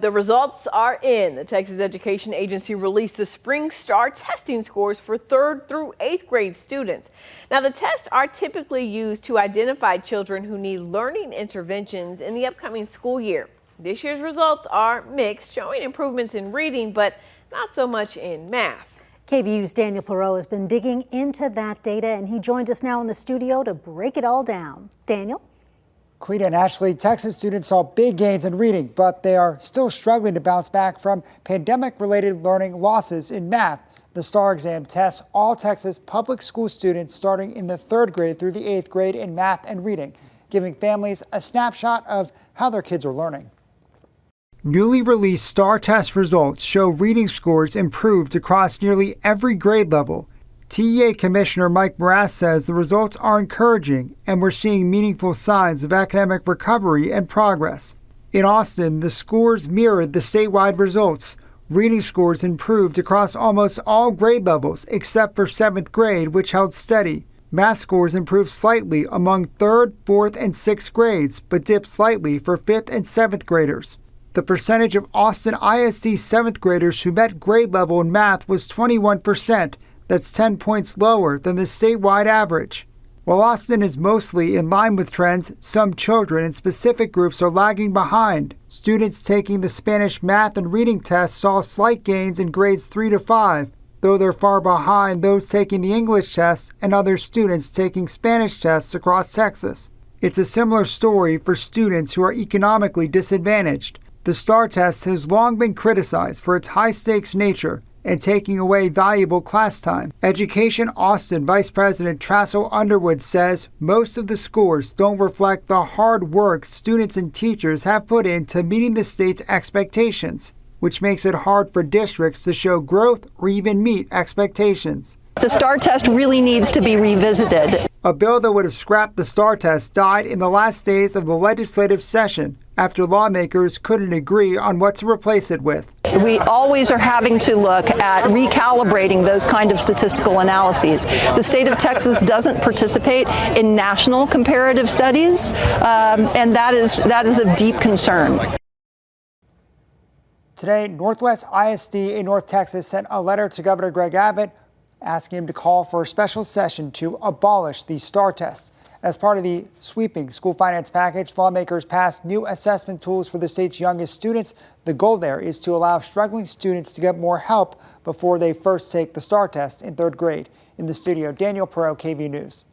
The results are in. The Texas Education Agency released the spring STAAR testing scores for 3rd through 8th grade students. Now, the tests are typically used to identify children who need learning interventions in the upcoming school year. This year's results are mixed, showing improvements in reading, but not so much in math. KVUE's Daniel Perot has been digging into that data, and he joins us now in the studio to break it all down. Daniel? Queen and Ashley, Texas students saw big gains in reading, but they are still struggling to bounce back from pandemic-related learning losses in math. The STAAR exam tests all Texas public school students starting in the 3rd grade through the 8th grade in math and reading, giving families a snapshot of how their kids are learning. Newly released STAAR test results show reading scores improved across nearly every grade level. TEA Commissioner Mike Morath says the results are encouraging and we're seeing meaningful signs of academic recovery and progress. In Austin, the scores mirrored the statewide results. Reading scores improved across almost all grade levels except for 7th grade, which held steady. Math scores improved slightly among 3rd, 4th, and 6th grades, but dipped slightly for 5th and 7th graders. The percentage of Austin ISD 7th graders who met grade level in math was 21%. That's 10 points lower than the statewide average. While Austin is mostly in line with trends, some children in specific groups are lagging behind. Students taking the Spanish math and reading tests saw slight gains in grades 3 to 5, though they're far behind those taking the English tests and other students taking Spanish tests across Texas. It's a similar story for students who are economically disadvantaged. The STAAR test has long been criticized for its high-stakes nature and taking away valuable class time. Education Austin Vice President Trassel Underwood says most of the scores don't reflect the hard work students and teachers have put into meeting the state's expectations, which makes it hard for districts to show growth or even meet expectations. The STAAR test really needs to be revisited. A bill that would have scrapped the STAAR test died in the last days of the legislative session after lawmakers couldn't agree on what to replace it with. We always are having to look at recalibrating those kind of statistical analyses. The state of Texas doesn't participate in national comparative studies, and that is of deep concern. Today, Northwest ISD in North Texas sent a letter to Governor Greg Abbott asking him to call for a special session to abolish the STAAR test. As part of the sweeping school finance package, lawmakers passed new assessment tools for the state's youngest students. The goal there is to allow struggling students to get more help before they first take the STAAR test in 3rd grade. In the studio, Daniel Perot, KVUE News.